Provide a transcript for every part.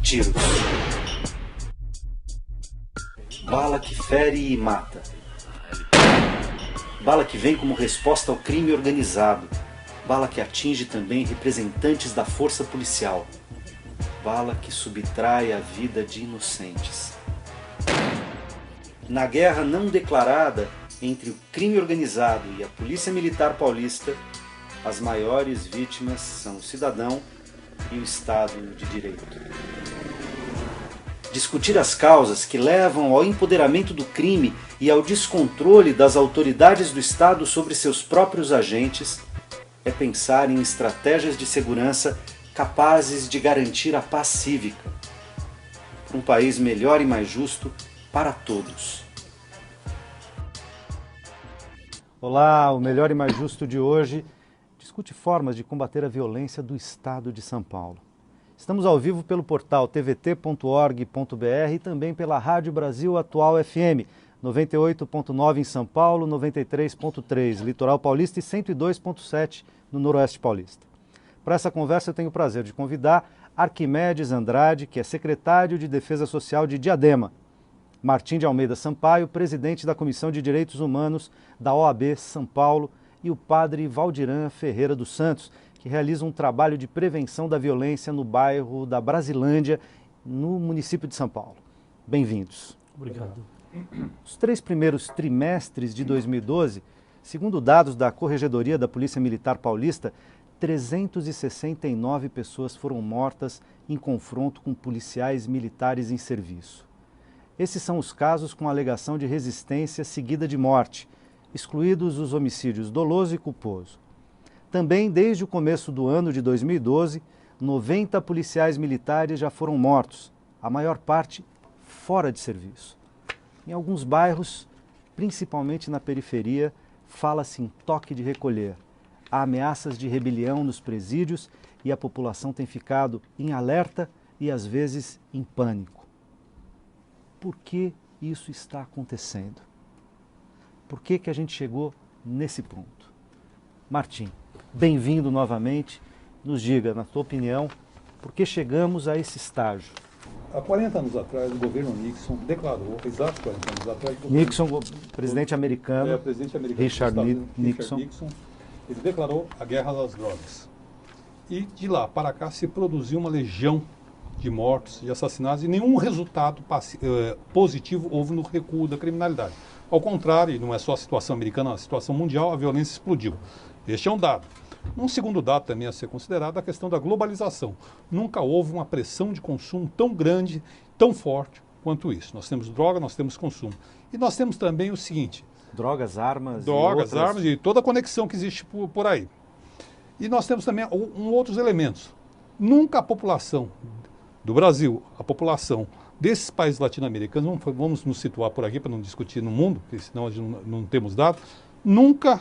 tiros. Bala que fere e mata. Bala que vem como resposta ao crime organizado. Bala que atinge também representantes da força policial. Bala que subtrai a vida de inocentes. Na guerra não declarada entre o crime organizado e a Polícia Militar Paulista, as maiores vítimas são o cidadão e o Estado de Direito. Discutir as causas que levam ao empoderamento do crime e ao descontrole das autoridades do Estado sobre seus próprios agentes é pensar em estratégias de segurança capazes de garantir a paz cívica, para um país melhor e mais justo para todos. Olá, o Melhor e Mais Justo de hoje discute formas de combater a violência do Estado de São Paulo. Estamos ao vivo pelo portal tvt.org.br e também pela Rádio Brasil Atual FM, 98.9 em São Paulo, 93.3 Litoral Paulista e 102.7 no Noroeste Paulista. Para essa conversa eu tenho o prazer de convidar Arquimedes Andrade, que é secretário de Defesa Social de Diadema, Martim de Almeida Sampaio, presidente da Comissão de Direitos Humanos da OAB São Paulo, e o padre Valdiran Ferreira dos Santos, que realiza um trabalho de prevenção da violência no bairro da Brasilândia, no município de São Paulo. Bem-vindos. Obrigado. Os 3 primeiros trimestres de 2012, segundo dados da Corregedoria da Polícia Militar Paulista, 369 pessoas foram mortas em confronto com policiais militares em serviço. Esses são os casos com alegação de resistência seguida de morte, excluídos os homicídios doloso e culposo. Também, desde o começo do ano de 2012, 90 policiais militares já foram mortos, a maior parte fora de serviço. Em alguns bairros, principalmente na periferia, fala-se em toque de recolher. Há ameaças de rebelião nos presídios e a população tem ficado em alerta e, às vezes, em pânico. Por que isso está acontecendo? Por que a gente chegou nesse ponto? Martim, bem-vindo novamente. Nos diga, na tua opinião, por que chegamos a esse estágio? Há 40 anos atrás, o governo Nixon declarou, exatos 40 anos atrás... Nixon, presidente americano, presidente americano Richard Nixon, ele declarou a guerra das drogas. E de lá para cá se produziu uma legião de mortos e assassinatos e nenhum resultado positivo houve no recuo da criminalidade. Ao contrário, e não é só a situação americana, a situação mundial, a violência explodiu. Este é um dado. Um segundo dado também a ser considerado é a questão da globalização. Nunca houve uma pressão de consumo tão grande, tão forte quanto isso. Nós temos droga, nós temos consumo. E nós temos também o seguinte... Drogas, armas armas e toda a conexão que existe por aí. E nós temos também outros elementos. Nunca a população do Brasil, a população desses países latino-americanos, vamos nos situar por aqui para não discutir no mundo, porque senão a gente não temos dados, nunca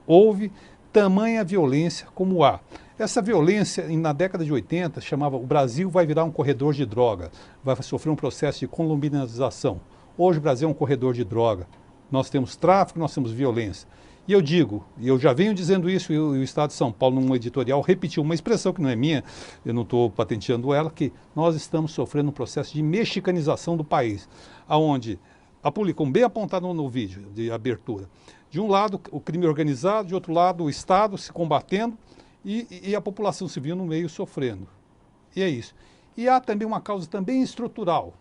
houve tamanha violência como há. Essa violência, na década de 80, chamava o Brasil vai virar um corredor de droga, vai sofrer um processo de colombianização. Hoje o Brasil é um corredor de droga. Nós temos tráfico, nós temos violência. E eu digo, e eu já venho dizendo isso, e o Estado de São Paulo, num editorial, repetiu uma expressão que não é minha, eu não estou patenteando ela, que nós estamos sofrendo um processo de mexicanização do país, onde, como bem apontado no vídeo de abertura, de um lado o crime organizado, de outro lado o Estado se combatendo e a população civil no meio sofrendo. E é isso. E há também uma causa também estrutural,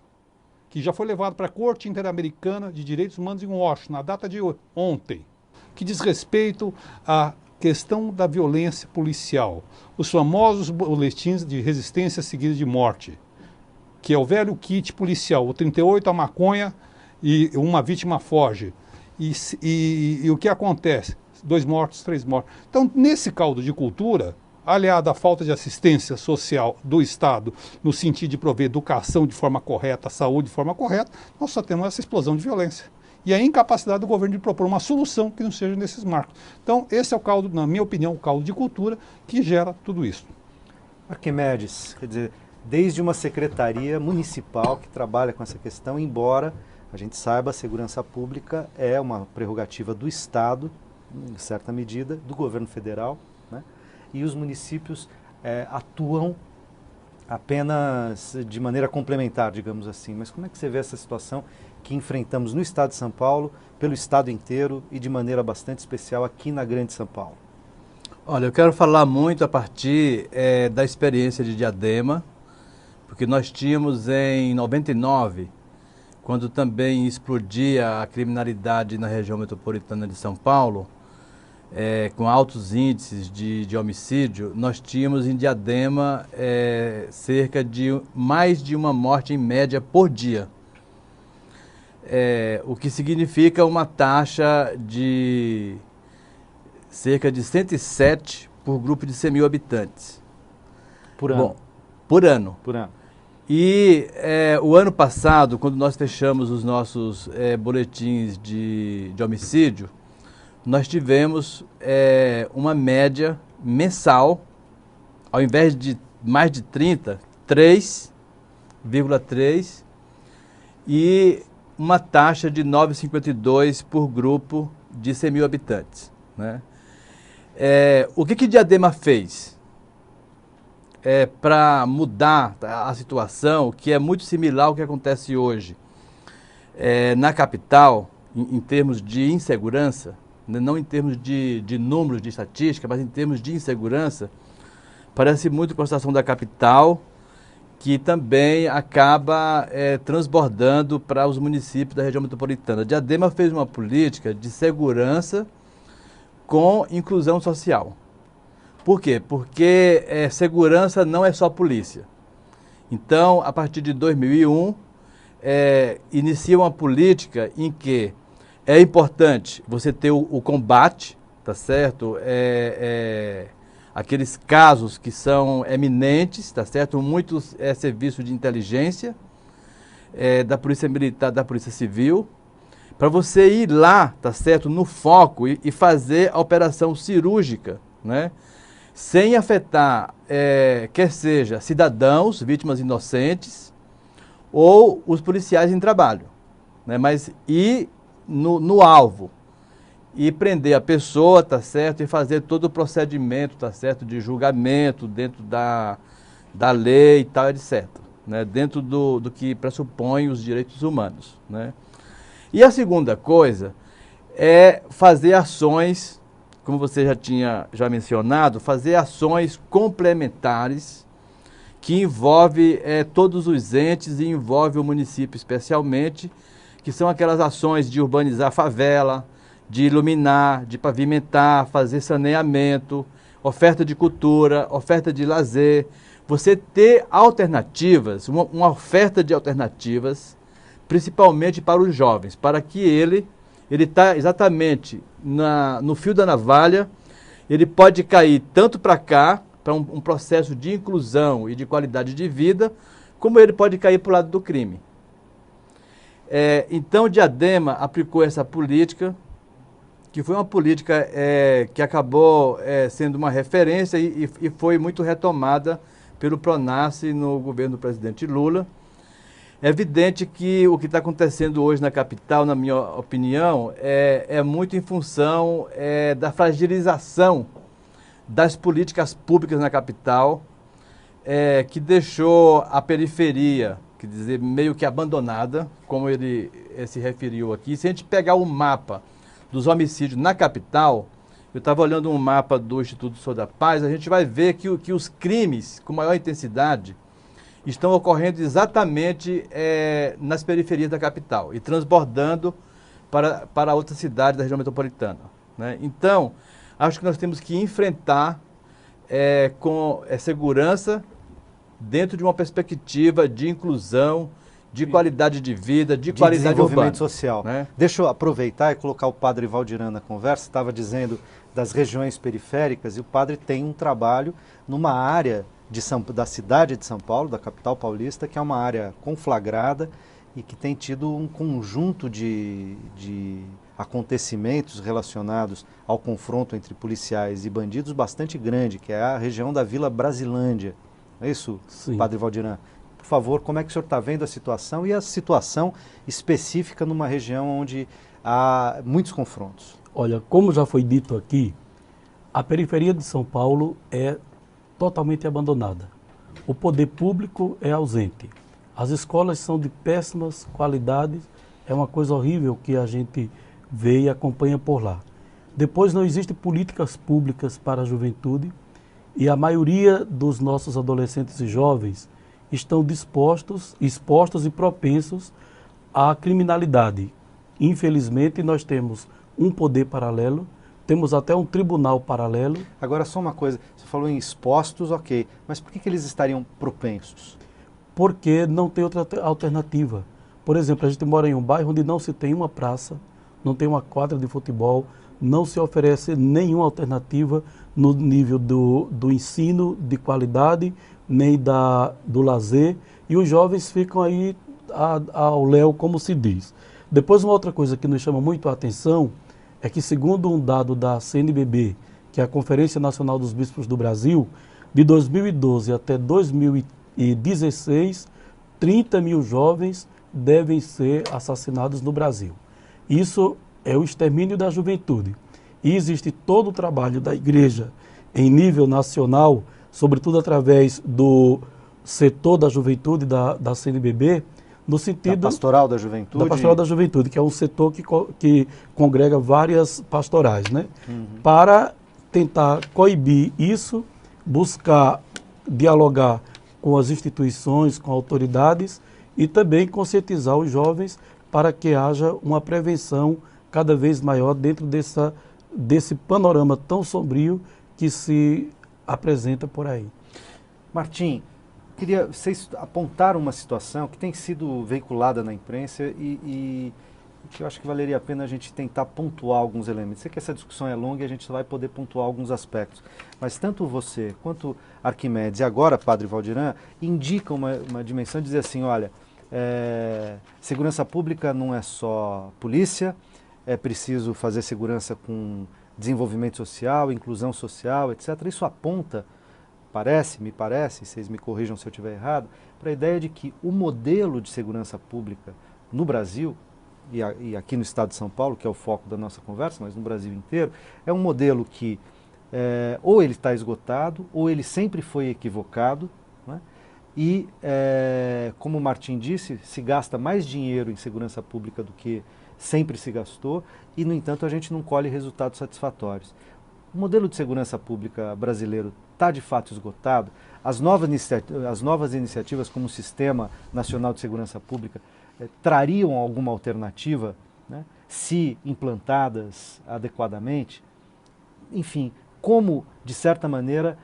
que já foi levado para a Corte Interamericana de Direitos Humanos em Washington, na data de ontem, que diz respeito à questão da violência policial, os famosos boletins de resistência seguida de morte, que é o velho kit policial, o 38 a maconha e uma vítima foge. E o que acontece? 2 mortos, 3 mortos. Então, nesse caldo de cultura, aliado à falta de assistência social do Estado, no sentido de prover educação de forma correta, saúde de forma correta, nós só temos essa explosão de violência. E a incapacidade do governo de propor uma solução que não seja nesses marcos. Então, esse é o caldo, na minha opinião, o caldo de cultura que gera tudo isso. Arquimedes, quer dizer, desde uma secretaria municipal que trabalha com essa questão, embora a gente saiba, a segurança pública é uma prerrogativa do Estado, em certa medida, do governo federal, né? E os municípios atuam Apenas de maneira complementar, digamos assim. Mas como é que você vê essa situação que enfrentamos no estado de São Paulo, pelo estado inteiro e de maneira bastante especial aqui na Grande São Paulo? Olha, eu quero falar muito a partir da experiência de Diadema, porque nós tínhamos em 99, quando também explodia a criminalidade na região metropolitana de São Paulo, com altos índices de homicídio, nós tínhamos em Diadema cerca de mais de uma morte em média por dia. O que significa uma taxa de cerca de 107 por grupo de 100 mil habitantes. Por ano? Bom, por ano. Por ano. E o ano passado, quando nós fechamos os nossos boletins de homicídio, nós tivemos uma média mensal, ao invés de mais de 30, 3,3 e uma taxa de 9,52 por grupo de 100 mil habitantes, né? O que Diadema fez para mudar a situação, que é muito similar ao que acontece hoje na capital, em termos de insegurança, não em termos de números de estatística, mas em termos de insegurança, parece muito com a situação da capital, que também acaba transbordando para os municípios da região metropolitana. Diadema fez uma política de segurança com inclusão social. Por quê? Porque segurança não é só polícia. Então, a partir de 2001, inicia uma política em que é importante você ter o combate, tá certo? Aqueles casos que são eminentes, tá certo? Muitos serviços de inteligência, da Polícia Militar, da Polícia Civil, para você ir lá, tá certo? No foco e fazer a operação cirúrgica, né? Sem afetar, quer seja cidadãos, vítimas inocentes, ou os policiais em trabalho, né? Mas ir no alvo e prender a pessoa, tá certo? E fazer todo o procedimento, tá certo? De julgamento dentro da lei e tal, etc. Né? Dentro do que pressupõe os direitos humanos, né? E a segunda coisa é fazer ações, como você já tinha mencionado, fazer ações complementares que envolve todos os entes e envolve o município especialmente, que são aquelas ações de urbanizar a favela, de iluminar, de pavimentar, fazer saneamento, oferta de cultura, oferta de lazer. Você ter alternativas, uma oferta de alternativas, principalmente para os jovens, para que ele está exatamente no fio da navalha, ele pode cair tanto para cá, para um processo de inclusão e de qualidade de vida, como ele pode cair para o lado do crime. Então, Diadema aplicou essa política, que foi uma política que acabou sendo uma referência e foi muito retomada pelo PRONASSE no governo do presidente Lula. É evidente que o que está acontecendo hoje na capital, na minha opinião, é muito em função da fragilização das políticas públicas na capital, que deixou a periferia, quer dizer, meio que abandonada, como ele se referiu aqui. Se a gente pegar o mapa dos homicídios na capital, eu estava olhando um mapa do Instituto Sou da Paz, a gente vai ver que os crimes com maior intensidade estão ocorrendo exatamente nas periferias da capital e transbordando para outras cidades da região metropolitana, né? Então, acho que nós temos que enfrentar com segurança dentro de uma perspectiva de inclusão, de qualidade de vida, de qualidade desenvolvimento urbana, social, né? Deixa eu aproveitar e colocar o padre Valdiran na conversa. Estava dizendo das regiões periféricas e o padre tem um trabalho numa área da cidade de São Paulo, da capital paulista, que é uma área conflagrada e que tem tido um conjunto de acontecimentos relacionados ao confronto entre policiais e bandidos bastante grande, que é a região da Vila Brasilândia. É isso, Sim. Padre Valdiran? Por favor, como é que o senhor está vendo a situação e a situação específica numa região onde há muitos confrontos? Olha, como já foi dito aqui, a periferia de São Paulo é totalmente abandonada. o poder público é ausente. As escolas são de péssimas qualidades, é uma coisa horrível que a gente vê e acompanha por lá. Depois, não existem políticas públicas para a juventude e a maioria dos nossos adolescentes e jovens estão expostos e propensos à criminalidade. Infelizmente, nós temos um poder paralelo, temos até um tribunal paralelo. Agora, só uma coisa, você falou em expostos, ok, mas por que eles estariam propensos? Porque não tem outra alternativa. Por exemplo, a gente mora em um bairro onde não se tem uma praça, não tem uma quadra de futebol, não se oferece nenhuma alternativa no nível do ensino de qualidade, nem do lazer, e os jovens ficam aí ao léu, como se diz. Depois, uma outra coisa que nos chama muito a atenção é que, segundo um dado da CNBB, que é a Conferência Nacional dos Bispos do Brasil, de 2012 até 2016, 30 mil jovens devem ser assassinados no Brasil. Isso é o extermínio da juventude. E existe todo o trabalho da igreja em nível nacional, sobretudo através do setor da juventude da CNBB, no sentido... Da Pastoral da Juventude? Da Pastoral da Juventude, que é um setor que congrega várias pastorais, né? Para tentar coibir isso, buscar dialogar com as instituições, com autoridades e também conscientizar os jovens para que haja uma prevenção cada vez maior dentro desse panorama tão sombrio que se apresenta por aí. Martim, queria vocês apontaram uma situação que tem sido veiculada na imprensa e que eu acho que valeria a pena a gente tentar pontuar alguns elementos. Sei que essa discussão é longa e a gente só vai poder pontuar alguns aspectos, mas tanto você quanto Arquimedes e agora Padre Valdiran indicam uma dimensão de dizer assim, olha, segurança pública não é só polícia, é preciso fazer segurança com desenvolvimento social, inclusão social, etc. Isso aponta, me parece, vocês me corrijam se eu estiver errado, para a ideia de que o modelo de segurança pública no Brasil, e aqui no estado de São Paulo, que é o foco da nossa conversa, mas no Brasil inteiro, é um modelo que ou ele está esgotado, ou ele sempre foi equivocado, né? E, como o Martim disse, se gasta mais dinheiro em segurança pública do que sempre se gastou, e, no entanto, a gente não colhe resultados satisfatórios. O modelo de segurança pública brasileiro está, de fato, esgotado? As novas iniciativas, como o Sistema Nacional de Segurança Pública, trariam alguma alternativa, né, se implantadas adequadamente? Enfim, como, de certa maneira,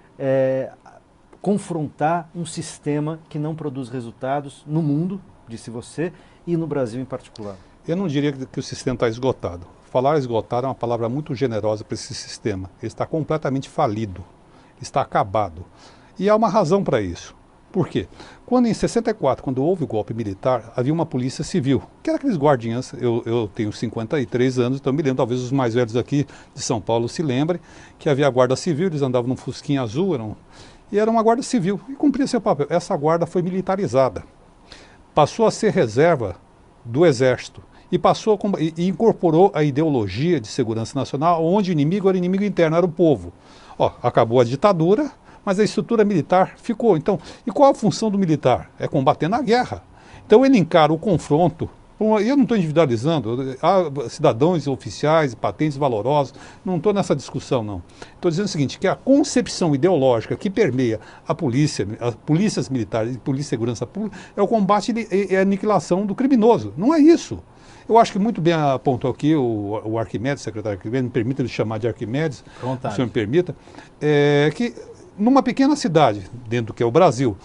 confrontar um sistema que não produz resultados no mundo, disse você, e no Brasil em particular? Eu não diria que o sistema está esgotado. Falar esgotado é uma palavra muito generosa para esse sistema. Ele está completamente falido, está acabado. E há uma razão para isso. Por quê? Quando em 64, quando houve o golpe militar, havia uma polícia civil, que era aqueles guardinhas, eu tenho 53 anos, então me lembro, talvez os mais velhos aqui de São Paulo se lembrem, que havia a guarda civil, eles andavam num fusquinha azul, e era uma guarda civil, e cumpria seu papel. Essa guarda foi militarizada, passou a ser reserva do Exército, e incorporou a ideologia de segurança nacional, onde o inimigo era inimigo interno, era o povo. Acabou a ditadura, mas a estrutura militar ficou. Então, e qual a função do militar? É combater na guerra. Então ele encara o confronto, e eu não estou individualizando, há cidadãos oficiais, patentes valorosos, não estou nessa discussão não. Estou dizendo o seguinte, que a concepção ideológica que permeia a polícia, as polícias militares e polícia de segurança pública é o combate e a aniquilação do criminoso. Não é isso. Eu acho que muito bem apontou aqui o Arquimedes, o secretário Arquimedes, me permita ele chamar de Arquimedes, se o senhor me permita, que numa pequena cidade, dentro do que é o Brasil,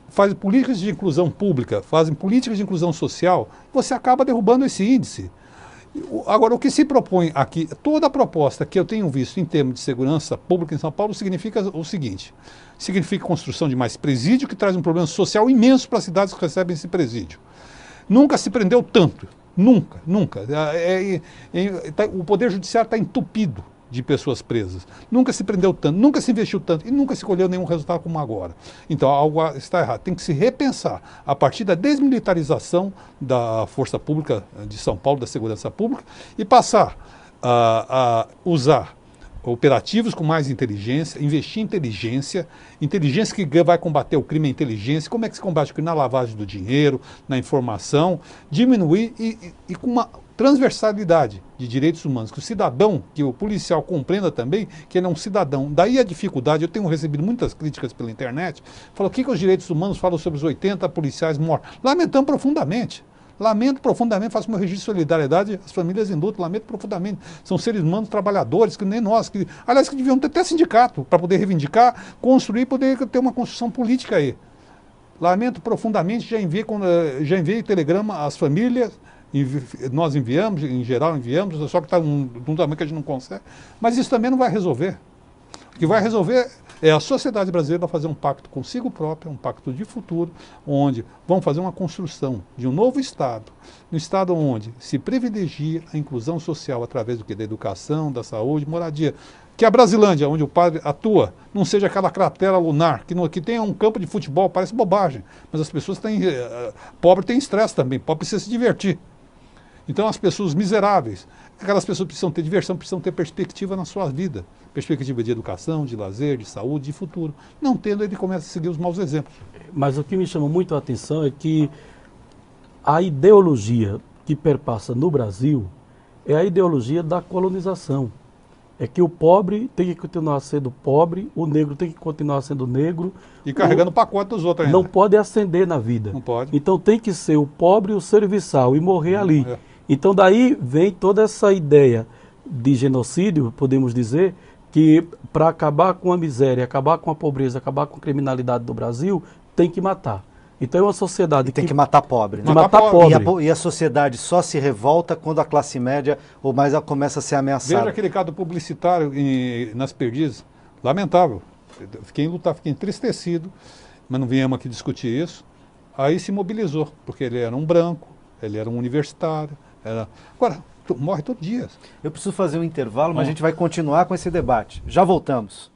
fazem políticas de inclusão pública, fazem políticas de inclusão social, você acaba derrubando esse índice. Agora, o que se propõe aqui, toda a proposta que eu tenho visto em termos de segurança pública em São Paulo significa o seguinte, significa construção de mais presídio, que traz um problema social imenso para as cidades que recebem esse presídio. Nunca se prendeu tanto. Nunca, nunca. O Poder Judiciário está entupido de pessoas presas. Nunca se prendeu tanto, nunca se investiu tanto e nunca se colheu nenhum resultado como agora. Então algo está errado. Tem que se repensar a partir da desmilitarização da Força Pública de São Paulo, da Segurança Pública, e passar a usar operativos com mais inteligência, investir em inteligência que vai combater o crime, a inteligência, como é que se combate o crime na lavagem do dinheiro, na informação, diminuir e com uma transversalidade de direitos humanos, que o cidadão, que o policial compreenda também que ele é um cidadão. Daí a dificuldade, eu tenho recebido muitas críticas pela internet, falou o que os direitos humanos falam sobre os 80 policiais mortos. Lamentamos profundamente. Lamento profundamente, faço meu registro de solidariedade às famílias em luto, lamento profundamente. São seres humanos, trabalhadores, que nem nós, aliás, que deviam ter até sindicato para poder reivindicar, construir, poder ter uma construção política aí. Lamento profundamente, já enviei telegrama às famílias, nós enviamos, em geral enviamos, só que está num tamanho que a gente não consegue, mas isso também não vai resolver. O que vai resolver é a sociedade brasileira fazer um pacto consigo própria, um pacto de futuro, onde vão fazer uma construção de um novo Estado, um Estado onde se privilegia a inclusão social através do que? Da educação, da saúde, moradia. Que a Brasilândia, onde o padre atua, não seja aquela cratera lunar, que tenha um campo de futebol, parece bobagem, mas as pessoas têm... pobre tem estresse também, pobre precisa se divertir. Então as pessoas miseráveis, aquelas pessoas precisam ter diversão, precisam ter perspectiva na sua vida. Perspectiva de educação, de lazer, de saúde, de futuro. Não tendo, ele começa a seguir os maus exemplos. Mas o que me chama muito a atenção é que a ideologia que perpassa no Brasil é a ideologia da colonização. É que o pobre tem que continuar sendo pobre, o negro tem que continuar sendo negro. E carregando o pacote dos outros ainda. Não pode ascender na vida. Não pode. Então tem que ser o pobre e o serviçal e morrer ali. Então daí vem toda essa ideia de genocídio, podemos dizer, que para acabar com a miséria, acabar com a pobreza, acabar com a criminalidade do Brasil, tem que matar. Então é uma sociedade tem que matar pobre. Né? Matar pobre. E a sociedade só se revolta quando a classe média ou mais ela começa a ser ameaçada. Veja aquele caso publicitário nas Perdizes. Lamentável. Fiquei em lutar, fiquei entristecido, mas não viemos aqui discutir isso. Aí se mobilizou, porque ele era um branco, ele era um universitário. Agora, morre todo dia. Eu preciso fazer um intervalo, mas a gente vai continuar com esse debate. Já voltamos.